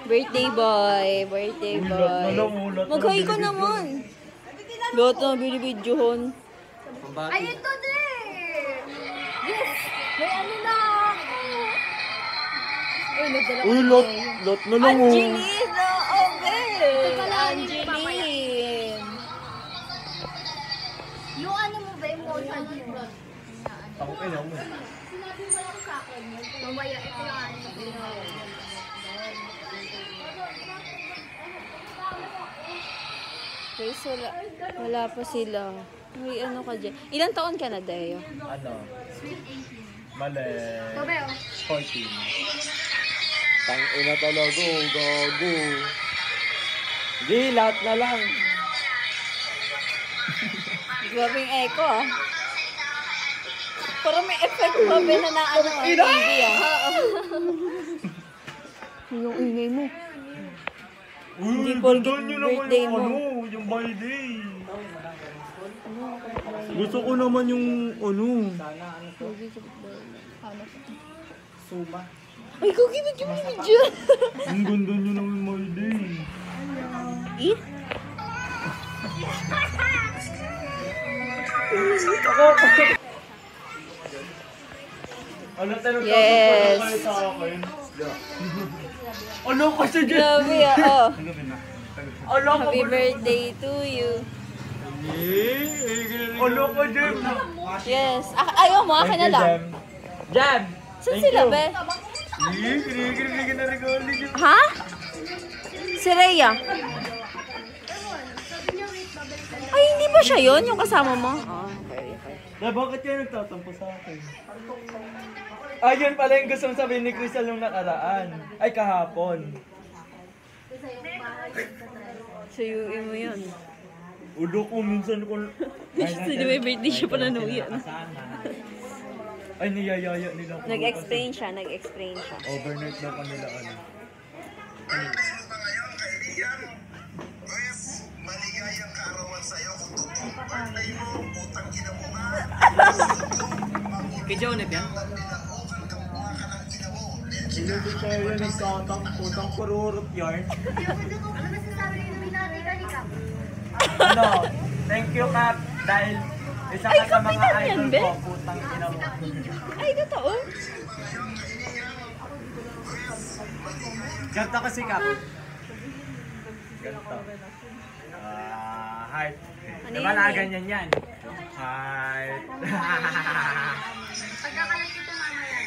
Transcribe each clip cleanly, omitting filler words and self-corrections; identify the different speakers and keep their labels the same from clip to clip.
Speaker 1: Birthday boy. Birthday boy. Mag-hi ka naman. Lahat na binibidyohon.
Speaker 2: Ay, ito din! Yes! May ano na ako! Ay, nagdala ko.
Speaker 3: Uy, lot na lang oh.
Speaker 1: Angeline! Okay! Angeline!
Speaker 2: Yung ano mo ba, yung motion mo?
Speaker 3: Ako kailangan mo.
Speaker 2: Sinabi mo lang sa akin. Mamaya, ito yung ano.
Speaker 1: Guys, wala pa sila. May ano ka dyan. Ilang taon ka na, Deo?
Speaker 3: Ano? Mali.
Speaker 2: Ito ba yun?
Speaker 3: 14. Tangina talaga, gago. Hindi, lahat na lang.
Speaker 1: Grabing echo ah. Parang may effect pa ba na naano ang TV ah. Yung ingay mo. Hindi porket birthday mo.
Speaker 3: Yung birthday. Gusto ko naman yung ano. Suma.
Speaker 1: Ay, kugi ba't yung video?
Speaker 3: Ang ganda nyo naman birthday.
Speaker 1: Eh?
Speaker 3: Ano tanong
Speaker 1: Yes.
Speaker 3: sa akin? Ano kasi dyan?
Speaker 1: Grabe ah, oh.
Speaker 3: Ano ko
Speaker 1: Happy birthday to you.
Speaker 3: Ano ko dyan?
Speaker 1: Yes. Ayaw mo, akin na lang.
Speaker 3: Jam!
Speaker 1: Saan sila, be?
Speaker 3: Kinikilig na regalo.
Speaker 1: Ha? Si Rhea. Ay, hindi ba siya yun? Yung kasama mo? Oh, okay.
Speaker 3: Bakit kayo nagtatampo sa akin? Ayun pala yung gusto mong sabihin ni Crystal nung nakaraan. Ay, kahapon.
Speaker 1: Suyuin mo yun.
Speaker 3: Ulo ko, minsan ko...
Speaker 1: Hindi may birthday siya pala nung yun.
Speaker 3: Ay, niyayaya nila.
Speaker 1: Nag-explain siya.
Speaker 3: Overnight na kanila ano.
Speaker 4: Maligayang kaarawan sa'yo kung totoo birthday mo, putang ina mo nga.
Speaker 5: Kay Jonep yan?
Speaker 3: Sinunod tayo yan ng katang putang kururot yarn.
Speaker 2: Ano masasabi rin namin natin kanina?
Speaker 3: Ano? Thank you, Kap. Dahil isa ka sa mga idol ko, putang ina mo.
Speaker 1: Ay, totoo?
Speaker 3: Ganta kasi, Kap. Ganta. Heart.
Speaker 1: Ano
Speaker 3: Diba
Speaker 1: yun
Speaker 3: na
Speaker 1: eh?
Speaker 3: ganyan yan? Heart.
Speaker 2: Pagkakalat ito mamaya.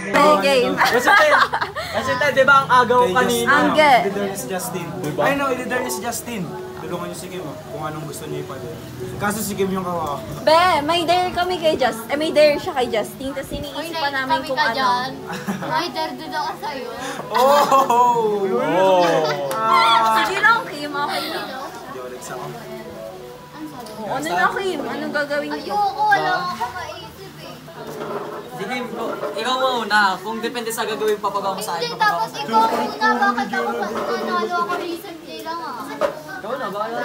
Speaker 1: Play game.
Speaker 3: Kasi tayo, di ba ang agaw kanina?
Speaker 1: Angge.
Speaker 6: I-leader niya si Justin. Ay no, i-leader niya si Justin. Tulungan niyo si Kim kung anong gusto niya ipadala. Kaso si Kim yung kawa.
Speaker 1: Be, may dare kami kay Justin. May dare siya kay Justin. Tapos iniisip pa namin kung ano.
Speaker 2: Ay, dare ako sa'yo.
Speaker 6: Oh!
Speaker 1: Sige lang, Kim. Okay na.
Speaker 6: Yolex ako.
Speaker 1: Ano na, Kim? Anong gagawin ko?
Speaker 2: Ayoko, wala akong maisip eh.
Speaker 5: Sige, ikaw muna. Kung depende sa gagawin papagawa mo sa akin.
Speaker 2: Hindi, tapos ikaw muna, bakit ako nanalo ako recently lang ah.
Speaker 5: Ikaw na, bahala.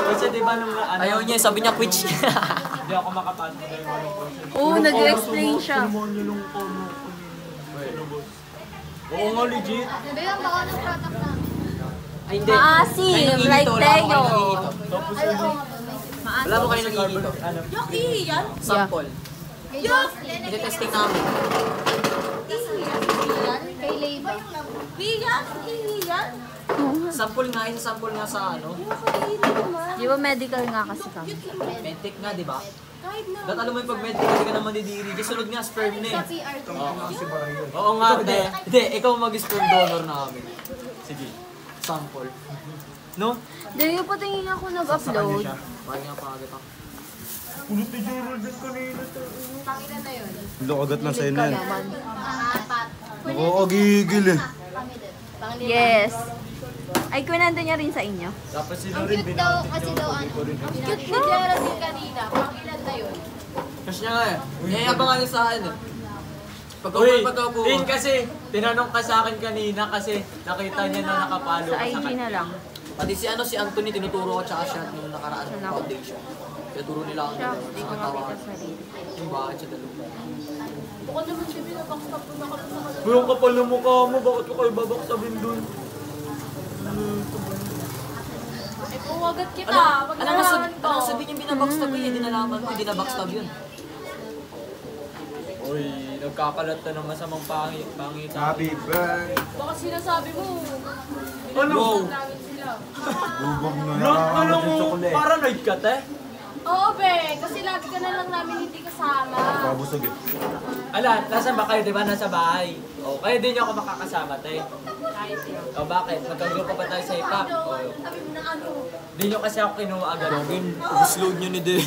Speaker 3: Kasi di ba nung ano?
Speaker 5: Ayaw niya, sabi niya quit siya.
Speaker 3: Hindi ako makapasok dahil walang process.
Speaker 1: Oo, nag-explain siya.
Speaker 3: Yung Oo nga, legit.
Speaker 2: Bilang baka ng product namin.
Speaker 5: Ay, hindi.
Speaker 1: Maasim,
Speaker 5: Kayo nangihito,
Speaker 1: like
Speaker 5: wala ako kayo
Speaker 1: Teo.
Speaker 5: nangihito.
Speaker 3: Tapos
Speaker 2: Ay, oo nga.
Speaker 5: Wala mo kayo nangihito.
Speaker 3: ano?
Speaker 5: Sample. Ito-testing namin.
Speaker 2: Kay Leiva.
Speaker 5: Sample nga, isa-sample nga sa ano.
Speaker 1: Di ba medical nga kasi kami?
Speaker 5: Medtech nga, di ba? Dapat alam mo yung pag medtech, hindi ka naman didiri. Just sunod nga, sperm na eh. Oo nga, hindi. Ikaw mag-sperm donor na kami. Sige, sample. No?
Speaker 1: Dahil patingin ako nag-upload.
Speaker 5: Bakit nga pangagat ako?
Speaker 3: Kulot ni Gerald din kanina.
Speaker 2: Tangina na yun.
Speaker 6: Lokagat lang sa'yo
Speaker 1: Ka
Speaker 6: na yan.
Speaker 1: naman.
Speaker 2: Apat.
Speaker 6: Ako, agigil eh.
Speaker 2: Kami din. Panglima.
Speaker 1: Yes. Ay, kwento niya rin sa inyo.
Speaker 3: Dapat sila
Speaker 2: Ang
Speaker 3: rin
Speaker 2: cute daw, kasi daw ano. Ang cute ni Geraldine kanina. Pangilan na yun.
Speaker 5: Kasi niya nga eh. Yayabangan niya sa akin eh.
Speaker 3: Uy,
Speaker 5: Pagkaupo.
Speaker 3: Tin kasi, tinanong ka sa akin kanina kasi nakita niya na nakapalo
Speaker 1: Sa
Speaker 3: ka sa
Speaker 1: IG na lang.
Speaker 5: Pati si ano, si Anthony, tinuturo ko tsaka siya nung nakaraan ng
Speaker 1: Salamat.
Speaker 5: foundation. Kaya turo nila ako
Speaker 1: Siya,
Speaker 5: ng
Speaker 1: hindi ko makita sa rin.
Speaker 5: yung bakit siya dalawa.
Speaker 2: Baka naman siya binabakstop ko na kami sa kanila.
Speaker 3: Pero ang kapal ng mukha mo, bakit ko kayo babaksabin dun?
Speaker 2: Eh, puwagat kita. Wag
Speaker 5: Alam mo, sabihin yung binabackstab yun, hindi nalaman mo, hindi na-backstab yun.
Speaker 3: Uy, nagkakalat na ng masamang pangit.
Speaker 6: Happy birthday.
Speaker 2: Baka sinasabi mo.
Speaker 3: Ano?
Speaker 2: Langit sila.
Speaker 6: Bubog na
Speaker 3: Ano
Speaker 6: nakakamat yung
Speaker 3: mo,
Speaker 6: chocolate.
Speaker 3: paranoid ka, te?
Speaker 2: Oo, be. Kasi lagi ka na lang namin hindi kasama.
Speaker 6: Pabusog eh.
Speaker 3: Ala, nasa ba kayo, di ba? Nasa bahay. O, kaya di niyo ako makakasama, te.
Speaker 2: Kahit yun.
Speaker 3: O, bakit? Magkagrupo pa tayo sa hip-hop. O,
Speaker 2: Sabi mo na ano.
Speaker 3: di niyo kasi ako kinuha agad.
Speaker 5: Upload nyo ni Day.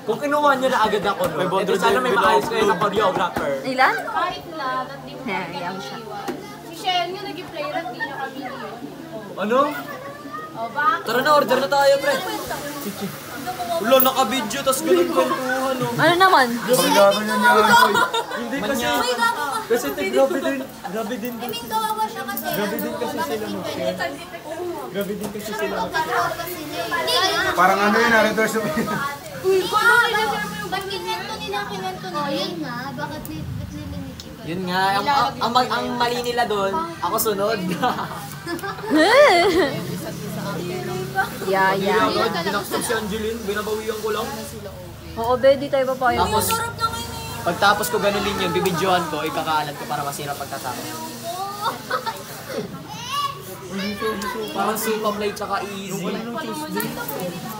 Speaker 3: Kung kinuha niyo na agad ako, no? Eh, di sana may maayos kayo na choreographer.
Speaker 1: Ilan?
Speaker 2: Kahit na, at di mo
Speaker 1: Yeah,
Speaker 2: kami
Speaker 1: young siya.
Speaker 2: iiwan. Si Shen nga naging player at di niya kami iiwan.
Speaker 3: Ano?
Speaker 2: O, bakit?
Speaker 5: Tara na, order na tayo, pre. Ulo, naka-video, tas ganun kwentuhan, no?
Speaker 1: Ano naman?
Speaker 6: Paglaban niya niya ako.
Speaker 3: Hindi kasi, kasi te, grabe din kasi.
Speaker 2: Kawawa siya kasi.
Speaker 3: Grabe din kasi sila mag-share. Grabe din kasi sila mag-share.
Speaker 6: Parang ano yun, reverse mo.
Speaker 2: Uy, kung ano nila
Speaker 7: Ba't kinento nila, kinento nila? Yun nga, bakit nila nikipa?
Speaker 5: Yun nga, ang mali nila doon, ako sunod.
Speaker 1: Yeah.
Speaker 5: Binakstab si Angeline, binabawian ko lang.
Speaker 1: Oo, be, di tayo papayag.
Speaker 5: Tapos, pagtapos ko ganun yun, bibidyohan ko, ikakaalat ko para masira pagkasama. Parang super plate tsaka easy.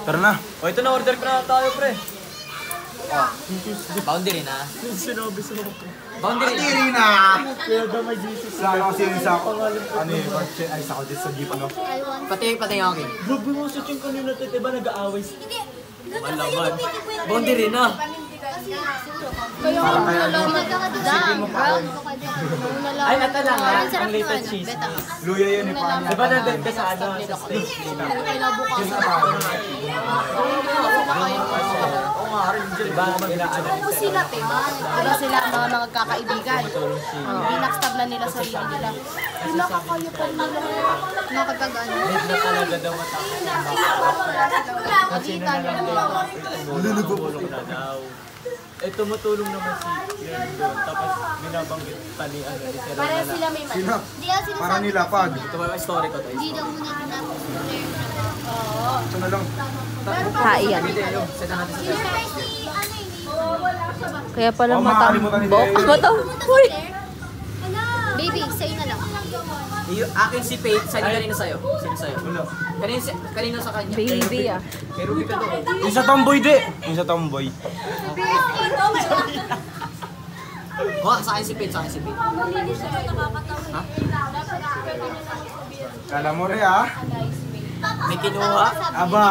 Speaker 6: Tara na.
Speaker 3: O, ito na, order ko na tayo, pre.
Speaker 5: Boundary na.
Speaker 3: Sinabi sa ako.
Speaker 5: Boundary na.
Speaker 6: Tiri na!
Speaker 3: Kaya ba may Jesus?
Speaker 6: Sa ako kasi yung sa ako. Ano yun? Ay, sa ako dito sa jeep, ano?
Speaker 5: Pati yung akin.
Speaker 3: Grabe mo sa ching kanina, te, diba nag-aaway?
Speaker 5: Malaman. Boundary na.
Speaker 2: Kaya
Speaker 6: Parang kaya ano?
Speaker 3: Ay, ata lang ha, ang latest cheese.
Speaker 6: Luya yun eh, paano?
Speaker 3: Diba nandun ka sa ano, sa stage nila? Oo nga, rin dyan. Diba, mag-inaano
Speaker 2: sila, te. Diba sila mga magkakaibigan? Binakstab na nila sarili nila. Pinakakayupan nila.
Speaker 7: Nakagagano.
Speaker 3: Need na talaga daw matapos ng kasi na lang din. Tumulong na daw. Eh, tumutulong naman si Claire doon. Tapos binabanggit pa ni ano, ni Sir
Speaker 2: Para
Speaker 3: Ronald.
Speaker 2: sila may mali.
Speaker 6: Sino?
Speaker 7: Di ako
Speaker 6: Para
Speaker 7: sinasabi.
Speaker 6: nilapag.
Speaker 5: Ito ba yung story ko to?
Speaker 7: Di daw muna tinapos si Claire.
Speaker 6: Ito na lang.
Speaker 1: Kaiyan.
Speaker 5: Set na natin sa test.
Speaker 1: Kaya pala
Speaker 6: Oh, makakalimutan ni
Speaker 1: matambok.
Speaker 6: Deo.
Speaker 1: Uy!
Speaker 7: Baby, sa'yo na lang.
Speaker 5: Akin si Faith, sa'yo kanino sa'yo? Sino sa'yo?
Speaker 6: Wala.
Speaker 5: Kanino sa kanya?
Speaker 1: Baby ah.
Speaker 5: Pero Ruby ka doon.
Speaker 6: Yung sa tomboy, di. Yung sa tomboy.
Speaker 5: Sa akin si Faith, sa akin si Faith.
Speaker 6: Kala mo rin ah.
Speaker 5: May kinuha.
Speaker 6: Aba.